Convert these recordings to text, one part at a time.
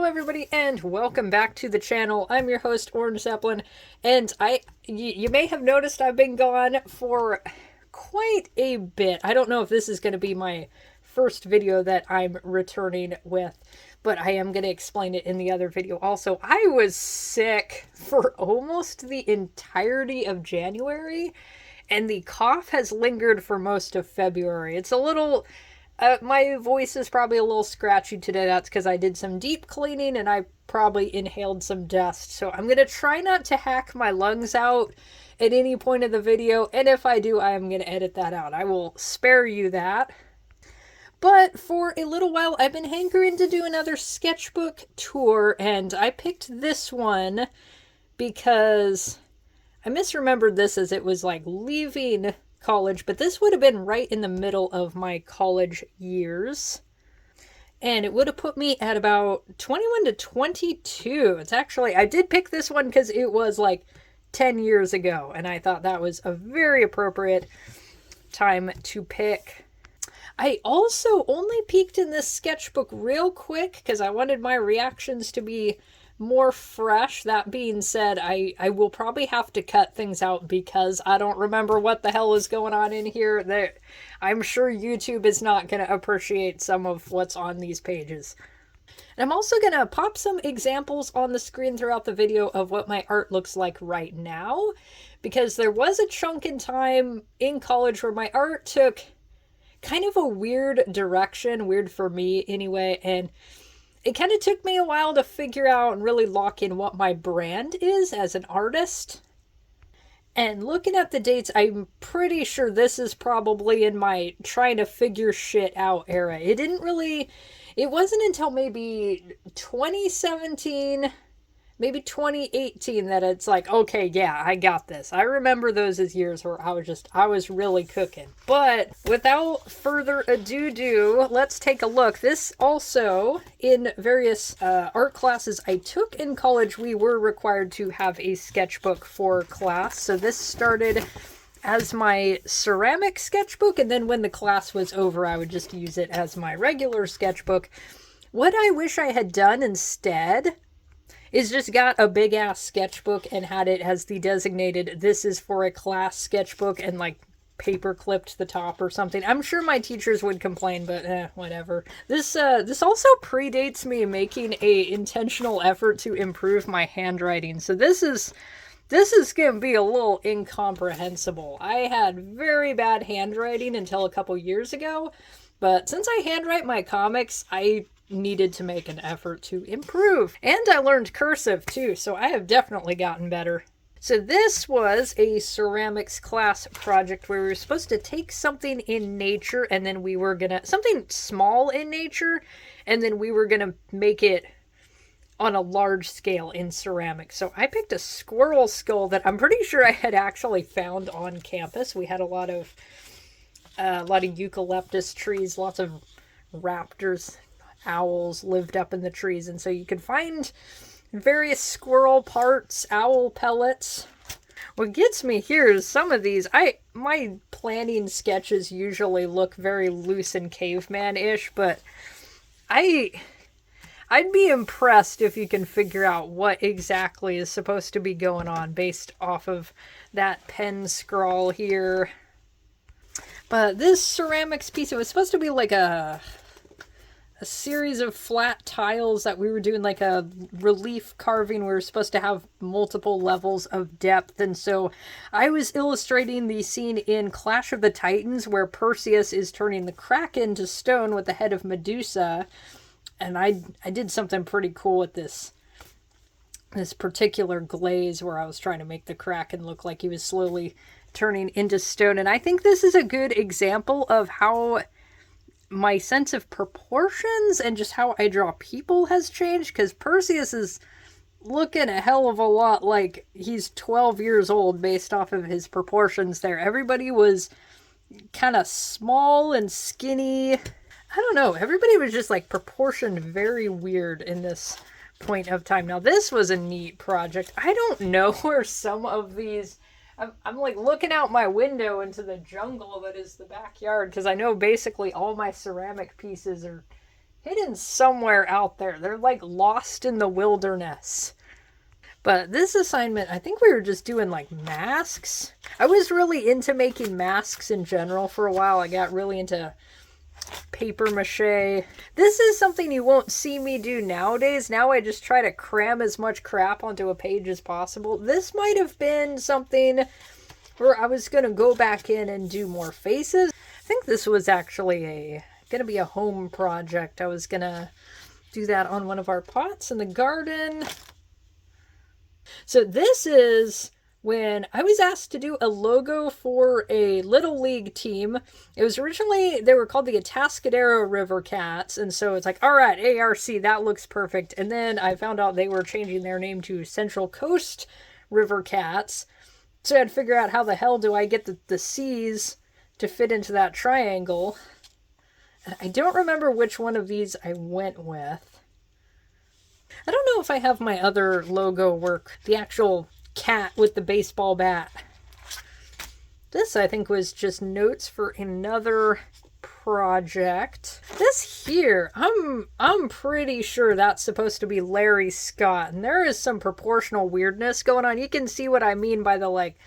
everybody, and welcome back to the channel. I'm your host, Orange Zeppelin, and you may have noticed I've been gone for quite a bit. I don't know if this is going to be my first video that I'm returning with, but I am going to explain it in the other video also. I was sick for almost the entirety of January, and the cough has lingered for most of February. It's a little... my voice is probably a little scratchy today. That's because I did some deep cleaning and I probably inhaled some dust. So I'm going to try not to hack my lungs out at any point of the video. And if I do, I am going to edit that out. I will spare you that. But for a little while, I've been hankering to do another sketchbook tour. And I picked this one because I misremembered this as it was like leaving college, but this would have been right in the middle of my college years, and it would have put me at about 21 to 22. It's actually, I did pick this one because it was like 10 years ago, and I thought that was a very appropriate time to pick. I also only peeked in this sketchbook real quick because I wanted my reactions to be more fresh. That being said, I will probably have to cut things out because I don't remember what the hell is going on in here. I'm sure YouTube is not going to appreciate some of what's on these pages. And I'm also going to pop some examples on the screen throughout the video of what my art looks like right now, because there was a chunk in time in college where my art took kind of a weird direction, weird for me anyway, and it kind of took me a while to figure out and really lock in what my brand is as an artist. And looking at the dates, I'm pretty sure this is probably in my trying to figure shit out era. It wasn't until maybe 2017, maybe 2018 that it's like, okay, yeah, I got this. I remember those as years where I was really cooking. But without further ado, let's take a look. This also, in various art classes I took in college, we were required to have a sketchbook for class. So this started as my ceramic sketchbook, and then when the class was over, I would just use it as my regular sketchbook. What I wish I had done instead is just got a big ass sketchbook and had it as the designated, this is for a class sketchbook, and like paper clipped the top or something. I'm sure my teachers would complain, but whatever. This also predates me making a intentional effort to improve my handwriting. So this is gonna be a little incomprehensible. I had very bad handwriting until a couple years ago, but since I handwrite my comics, I needed to make an effort to improve. And I learned cursive too, so I have definitely gotten better. So this was a ceramics class project where we were supposed to take something in nature, and then we were gonna, something small in nature, and then we were gonna make it on a large scale in ceramics. So I picked a squirrel skull that I'm pretty sure I had actually found on campus. We had a lot of eucalyptus trees, lots of raptors, owls lived up in the trees, and so you could find various squirrel parts, owl pellets. What gets me here is some of these, my planning sketches usually look very loose and caveman-ish, but I'd be impressed if you can figure out what exactly is supposed to be going on based off of that pen scrawl here. But this ceramics piece, it was supposed to be like a series of flat tiles that we were doing like a relief carving. We were supposed to have multiple levels of depth, and so I was illustrating the scene in Clash of the Titans where Perseus is turning the Kraken to stone with the head of Medusa, and I did something pretty cool with this particular glaze where I was trying to make the Kraken look like he was slowly turning into stone. And I think this is a good example of how my sense of proportions and just how I draw people has changed, because Perseus is looking a hell of a lot like he's 12 years old based off of his proportions there. Everybody was kind of small and skinny. I don't know. Everybody was just like proportioned very weird in this point of time. Now this was a neat project. I don't know where some of these... I'm like looking out my window into the jungle that is the backyard, because I know basically all my ceramic pieces are hidden somewhere out there. They're like lost in the wilderness. But this assignment, I think we were just doing like masks. I was really into making masks in general for a while. I got really into paper mache. This is something you won't see me do nowadays. Now I just try to cram as much crap onto a page as possible. This might have been something where I was going to go back in and do more faces. I think this was actually going to be a home project. I was going to do that on one of our pots in the garden. So this is when I was asked to do a logo for a Little League team. It was originally, they were called the Atascadero River Cats, and so it's like, all right, ARC, that looks perfect. And then I found out they were changing their name to Central Coast River Cats. So I had to figure out how the hell do I get the C's to fit into that triangle. I don't remember which one of these I went with. I don't know if I have my other logo work, the actual cat with the baseball bat. This, I think, was just notes for another project. This here, I'm pretty sure that's supposed to be Larry Scott, and there is some proportional weirdness going on. You can see what I mean by the, like,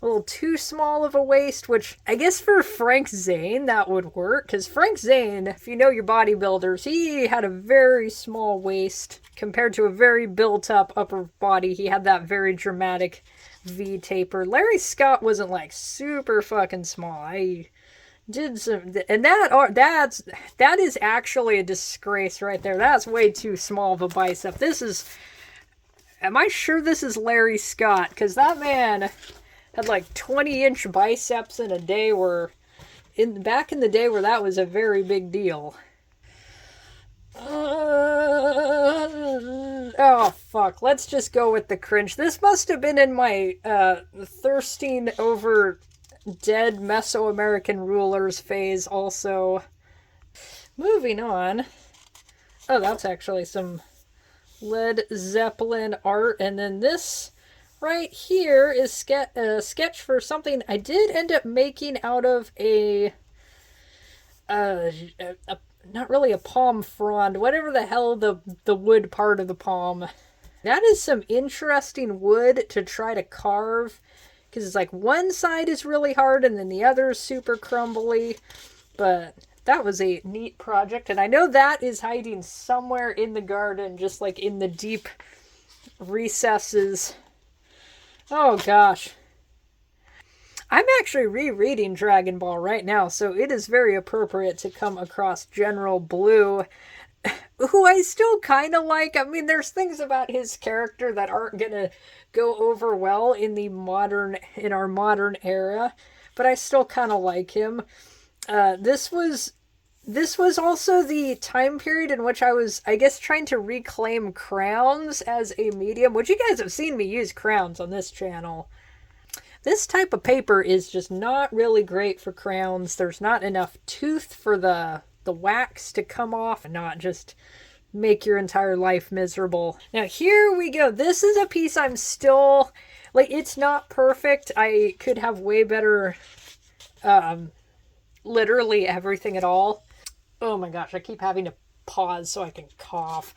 a little too small of a waist, which I guess for Frank Zane that would work, because Frank Zane, if you know your bodybuilders, he had a very small waist compared to a very built-up upper body. He had that very dramatic V taper. Larry Scott wasn't like super fucking small. I did some, and that is actually a disgrace right there. That's way too small of a bicep. This is, am I sure this is Larry Scott? Because that man had like 20-inch biceps in a day where, back in the day where that was a very big deal. Oh, fuck. Let's just go with the cringe. This must have been in my thirsting over dead Mesoamerican rulers phase also. Moving on. Oh, that's actually some Led Zeppelin art. And then this right here is a sketch for something I did end up making out of a not really a palm frond, whatever the hell the wood part of the palm. That is some interesting wood to try to carve, because it's like one side is really hard and then the other is super crumbly. But that was a neat project, and I know that is hiding somewhere in the garden, just like in the deep recesses. Oh gosh. I'm actually rereading Dragon Ball right now, so it is very appropriate to come across General Blue, who I still kind of like. I mean, there's things about his character that aren't gonna go over well in our modern era, but I still kind of like him. This was also the time period in which I was, I guess, trying to reclaim crowns as a medium, which you guys have seen me use crowns on this channel. This type of paper is just not really great for crowns. There's not enough tooth for the wax to come off and not just make your entire life miserable. Now here we go. This is a piece I'm still, like, it's not perfect. I could have way better, literally everything at all. Oh my gosh, I keep having to pause so I can cough.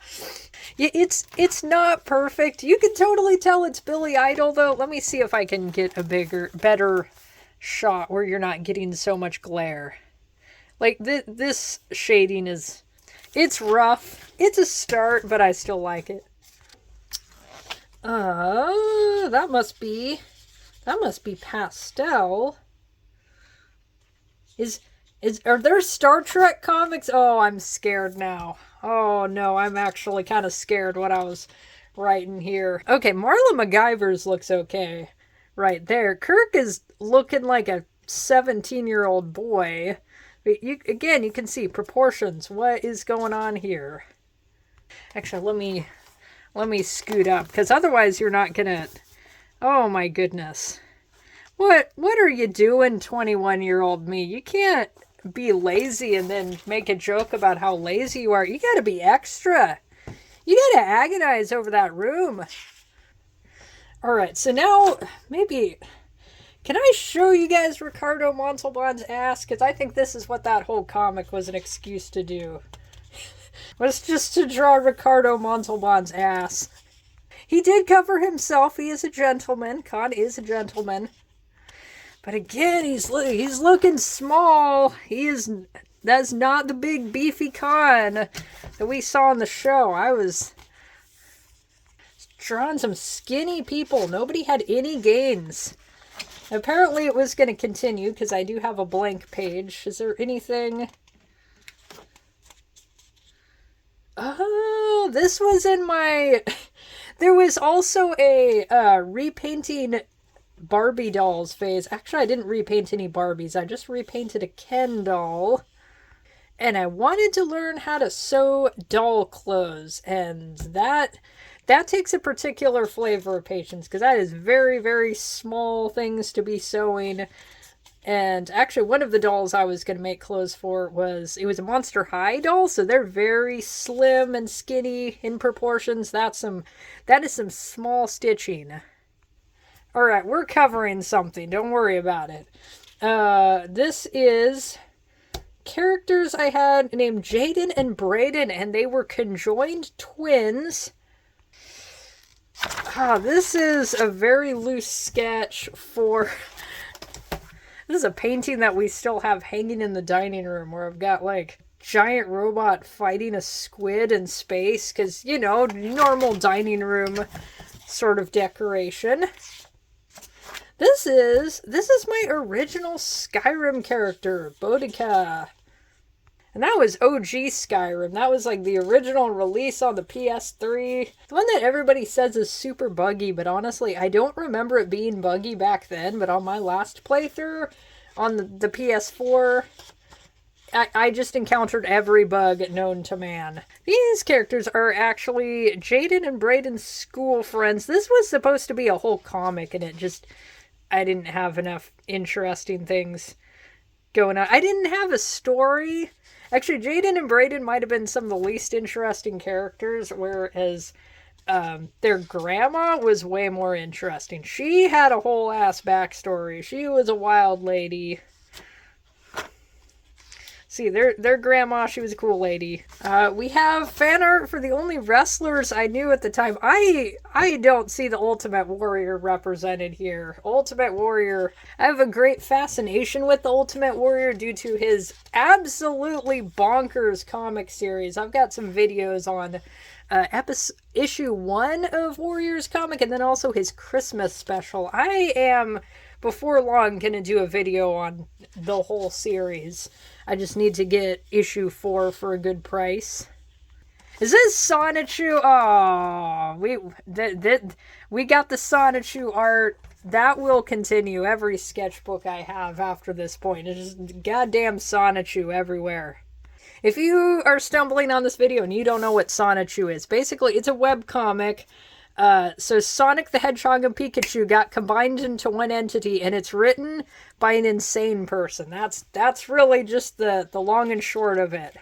Yeah, it's not perfect. You can totally tell it's Billy Idol though. Let me see if I can get a better shot where you're not getting so much glare. Like this shading it's rough. It's a start, but I still like it. That must be pastel. Are there Star Trek comics? Oh, I'm scared now. Oh no, I'm actually kind of scared what I was writing here. Okay, Marla MacGyver's looks okay right there. Kirk is looking like a 17-year-old boy. But you can see proportions. What is going on here? Actually, let me scoot up, because otherwise you're not gonna... Oh my goodness. What are you doing, 21-year-old me? You can't be lazy and then make a joke about how lazy you are. You gotta be extra. You gotta agonize over that room. Alright, so now maybe... Can I show you guys Ricardo Montalban's ass? Because I think this is what that whole comic was an excuse to do. was just to draw Ricardo Montalban's ass. He did cover himself. He is a gentleman. Khan is a gentleman. But again, he's looking small. That's not the big beefy Khan that we saw in the show. I was drawing some skinny people. Nobody had any gains. Apparently it was going to continue because I do have a blank page. Is there anything? Oh, this was in my... There was also a repainting Barbie dolls phase. Actually, I didn't repaint any Barbies. I just repainted a Ken doll. And I wanted to learn how to sew doll clothes. And that takes a particular flavor of patience, because that is very, very small things to be sewing. And actually, one of the dolls I was going to make clothes for it was a Monster High doll, so they're very slim and skinny in proportions. That is some small stitching. Alright, we're covering something. Don't worry about it. This is characters I had named Jaden and Brayden, and they were conjoined twins. This is a very loose sketch for... This is a painting that we still have hanging in the dining room, where I've got, like, giant robot fighting a squid in space, because, you know, normal dining room sort of decoration. This is my original Skyrim character, Boudica. And that was OG Skyrim. That was like the original release on the PS3. The one that everybody says is super buggy, but honestly, I don't remember it being buggy back then. But on my last playthrough on the PS4, I just encountered every bug known to man. These characters are actually Jaden and Brayden's school friends. This was supposed to be a whole comic, and I didn't have enough interesting things going on. I didn't have a story. Actually, Jaden and Brayden might have been some of the least interesting characters, whereas their grandma was way more interesting. She had a whole ass backstory. She was a wild lady. See, their grandma, she was a cool lady. We have fan art for the only wrestlers I knew at the time. I don't see the Ultimate Warrior represented here. Ultimate Warrior, I have a great fascination with the Ultimate Warrior due to his absolutely bonkers comic series. I've got some videos on issue 1 of Warriors comic, and then also his Christmas special. I am, before long, going to do a video on the whole series. I just need to get issue 4 for a good price. Is this Sonichu? Oh, we got the Sonichu art. That will continue every sketchbook I have after this point. It's just goddamn Sonichu everywhere. If you are stumbling on this video and you don't know what Sonichu is, basically it's a webcomic. So Sonic the Hedgehog and Pikachu got combined into one entity, and it's written by an insane person. That's really just the long and short of it.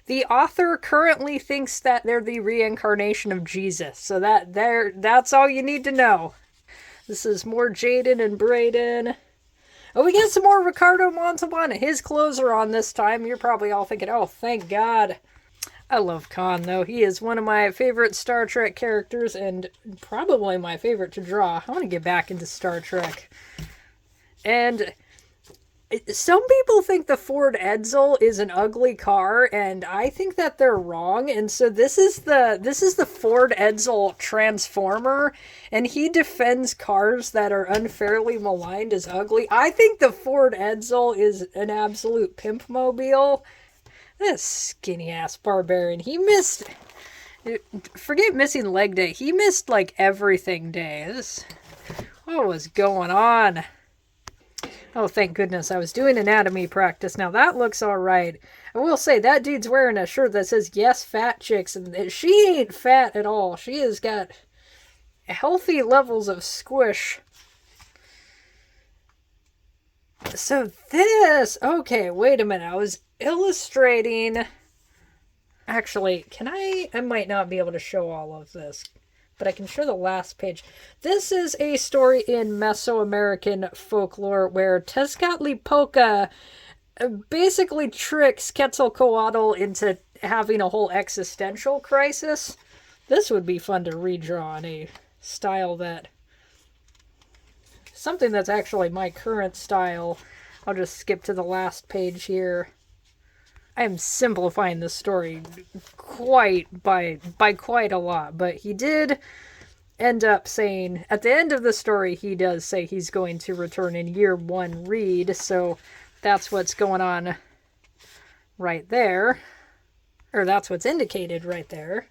The author currently thinks that they're the reincarnation of Jesus, so that's all you need to know. This is more Jaden and Brayden. Oh, we get some more Ricardo Montalban. His clothes are on this time. You're probably all thinking, oh, thank God. I love Khan, though. He is one of my favorite Star Trek characters, and probably my favorite to draw. I want to get back into Star Trek. And some people think the Ford Edsel is an ugly car, and I think that they're wrong. And so this is the Ford Edsel Transformer, and he defends cars that are unfairly maligned as ugly. I think the Ford Edsel is an absolute pimp mobile. This skinny-ass barbarian. He missed... Forget missing leg day. He missed, like, everything day. What was going on? Oh, thank goodness. I was doing anatomy practice. Now, that looks alright. I will say, that dude's wearing a shirt that says, yes, fat chicks. And she ain't fat at all. She has got healthy levels of squish. So this... Okay, wait a minute. I was illustrating... Actually, I might not be able to show all of this, but I can show the last page. This is a story in Mesoamerican folklore where Tezcatlipoca basically tricks Quetzalcoatl into having a whole existential crisis. This would be fun to redraw in a style that... something that's actually my current style. I'll just skip to the last page here. I am simplifying the story quite by quite a lot, but he did end up saying, at the end of the story, he does say he's going to return in year 1 read, so that's what's going on right there. Or that's what's indicated right there.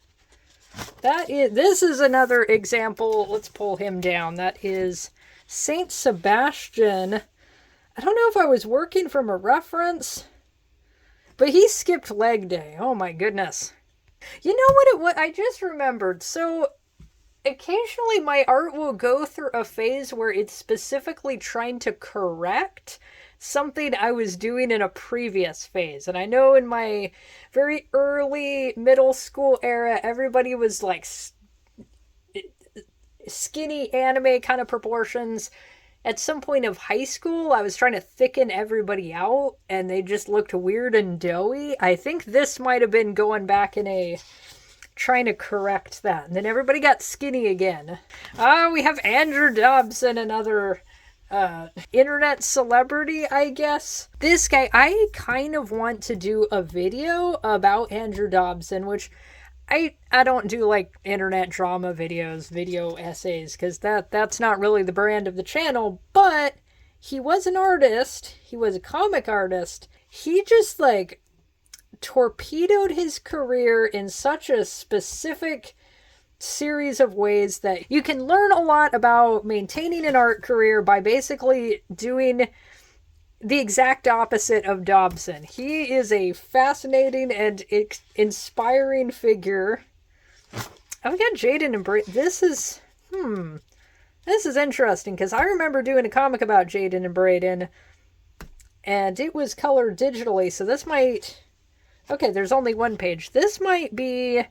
This is another example. Let's pull him down. That is Saint Sebastian. I don't know if I was working from a reference, but he skipped leg day. Oh my goodness. You know what I just remembered. So occasionally my art will go through a phase where it's specifically trying to correct something I was doing in a previous phase. And I know in my very early middle school era, everybody was like skinny anime kind of proportions. At some point of high school, I was trying to thicken everybody out, and they just looked weird and doughy. I think this might have been going back in a... trying to correct that. And then everybody got skinny again. We have Andrew Dobson, another internet celebrity, I guess. This guy, I kind of want to do a video about Andrew Dobson, which I don't do like internet drama videos, video essays, because that's not really the brand of the channel, but he was an artist. He was a comic artist. He just like torpedoed his career in such a specific series of ways that you can learn a lot about maintaining an art career by basically doing the exact opposite of Dobson. He is a fascinating and inspiring figure. Oh, we got Jaden and Braden. This is interesting, because I remember doing a comic about Jaden and Braden, and it was colored digitally, so this might... Okay, there's only one page. This might be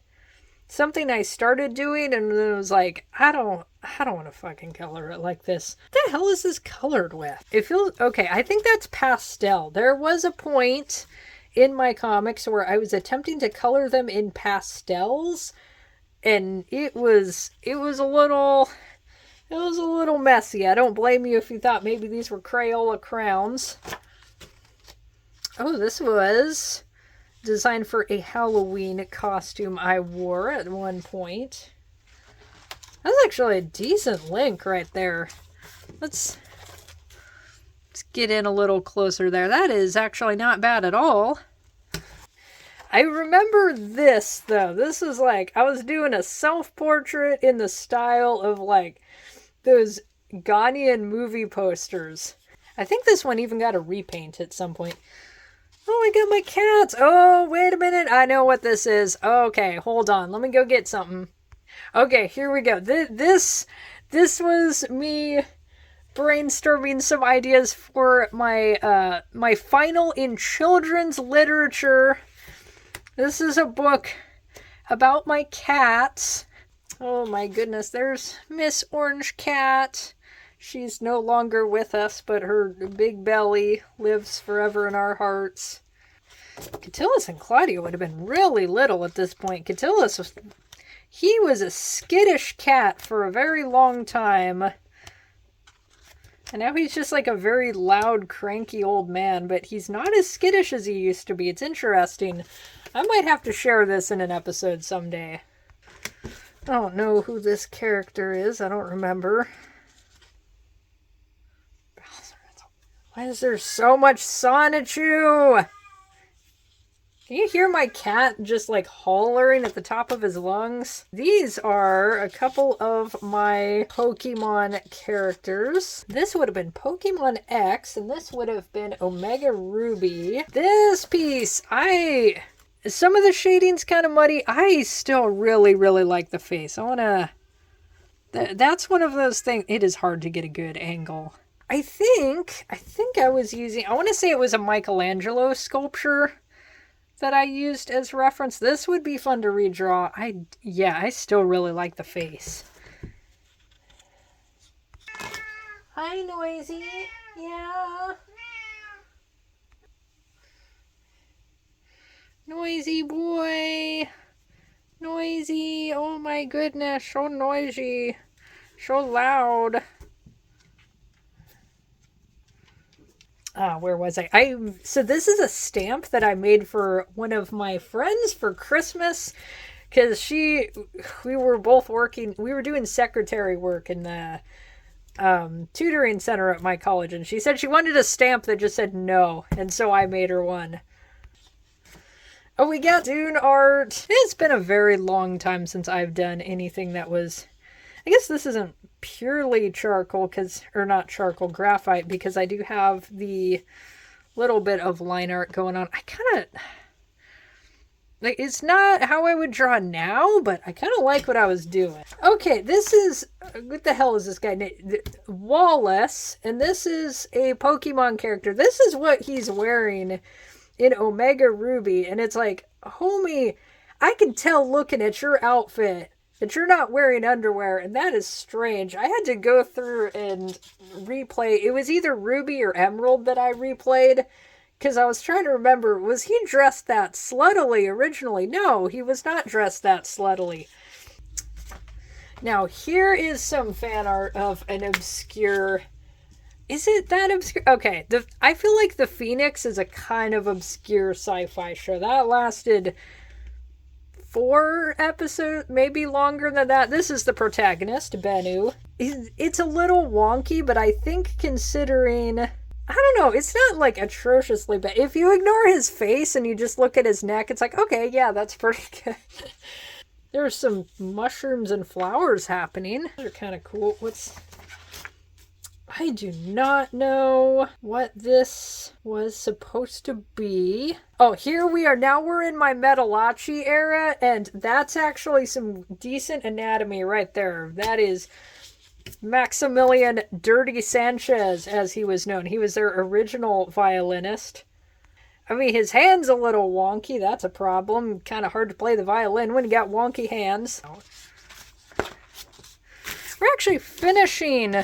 something I started doing and then it was like, I don't want to fucking color it like this. What the hell is this colored with? It feels... Okay, I think that's pastel. There was a point in my comics where I was attempting to color them in pastels, and it was a little messy. I don't blame you if you thought maybe these were Crayola crowns. Oh, this was designed for a Halloween costume I wore at one point. That's actually a decent link right there. Let's get in a little closer there. That is actually not bad at all. I remember this, though. This is like, I was doing a self-portrait in the style of like those Ghanaian movie posters. I think this one even got a repaint at some point. Oh, I got my cats. Oh, wait a minute. I know what this is. Okay, hold on. Let me go get something. Okay, here we go. This was me brainstorming some ideas for my my final in children's literature. This is a book about my cats. Oh my goodness, there's Miss Orange Cat. She's no longer with us, but her big belly lives forever in our hearts. Catullus and Claudia would have been really little at this point. Catullus was a skittish cat for a very long time. And now he's just like a very loud, cranky old man, but he's not as skittish as he used to be. It's interesting. I might have to share this in an episode someday. I don't know who this character is. I don't remember. Why is there so much Sonichu? Can you hear my cat just like hollering at the top of his lungs? These are a couple of my Pokemon characters. This would have been Pokemon X, and this would have been Omega Ruby. This piece, some of the shading's kind of muddy. I still really, really like the face. That's one of those things. It is hard to get a good angle. I think I was using, I want to say it was a Michelangelo sculpture that I used as reference. This would be fun to redraw. I still really like the face. Hi, Noisy. Yeah. Noisy boy. Noisy. Oh my goodness. So noisy. So loud. Where was I? So this is a stamp that I made for one of my friends for Christmas. Because we were both working, we were doing secretary work in the tutoring center at my college, and she said she wanted a stamp that just said no, and so I made her one. Oh, we got Dune art. It's been a very long time since I've done anything that was, I guess this isn't purely charcoal, or not charcoal, graphite, because I do have the little bit of line art going on. I kind of, like, it's not how I would draw now, but I kind of like what I was doing. Okay, this is, what the hell is this guy named? Wallace, and this is a Pokemon character. This is what he's wearing in Omega Ruby, and it's like, homie, I can tell looking at your outfit that you're not wearing underwear, and that is strange. I had to go through and replay. It was either Ruby or Emerald that I replayed, because I was trying to remember, was he dressed that sluttily originally? No, he was not dressed that sluttily. Now, here is some fan art of an obscure... Is it that obscure? Okay, I feel like The Phoenix is a kind of obscure sci-fi show. That lasted 4 episodes, maybe longer than that. This is the protagonist, Bennu. It's a little wonky, but I think considering... I don't know, it's not like atrociously bad. If you ignore his face and you just look at his neck, it's like, okay, yeah, that's pretty good. There's some mushrooms and flowers happening. Those are kind of cool. I do not know what this was supposed to be. Oh, here we are. Now we're in my Metalachi era, and that's actually some decent anatomy right there. That is Maximilian Dirty Sanchez, as he was known. He was their original violinist. I mean, his hand's a little wonky. That's a problem. Kind of hard to play the violin when you got wonky hands. We're actually finishing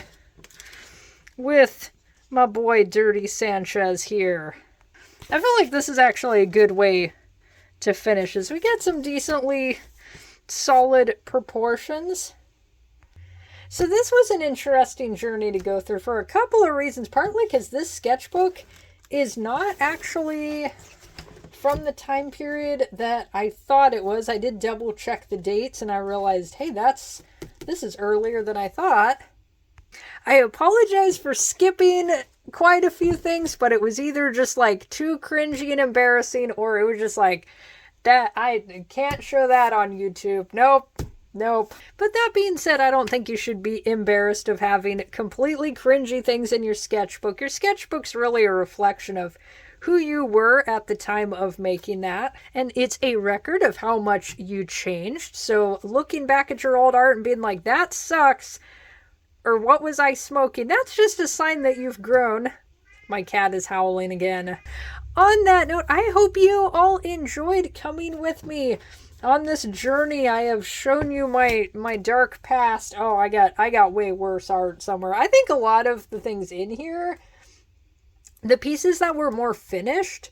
with my boy Dirty Sanchez here. I feel like this is actually a good way to finish, as we get some decently solid proportions. So this was an interesting journey to go through for a couple of reasons. Partly because this sketchbook is not actually from the time period that I thought it was. I did double check the dates and I realized, hey, this is earlier than I thought. I apologize for skipping quite a few things, but it was either just like too cringy and embarrassing, or it was just like, that I can't show that on YouTube. Nope. But that being said, I don't think you should be embarrassed of having completely cringy things in your sketchbook. Your sketchbook's really a reflection of who you were at the time of making that, and it's a record of how much you changed. So looking back at your old art and being like, that sucks, or what was I smoking, that's just a sign that you've grown. My cat is howling again. On that note, I hope you all enjoyed coming with me on this journey. I have shown you my dark past. Oh, I got way worse art somewhere. I think a lot of the things in here, the pieces that were more finished,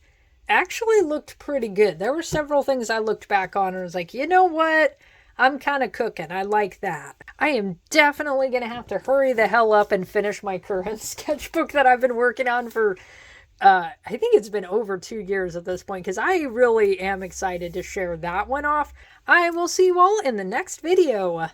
actually looked pretty good. There were several things I looked back on and was like, you know what? I'm kind of cooking. I like that. I am definitely going to have to hurry the hell up and finish my current sketchbook that I've been working on for, I think it's been over 2 years at this point, because I really am excited to share that one off. I will see you all in the next video.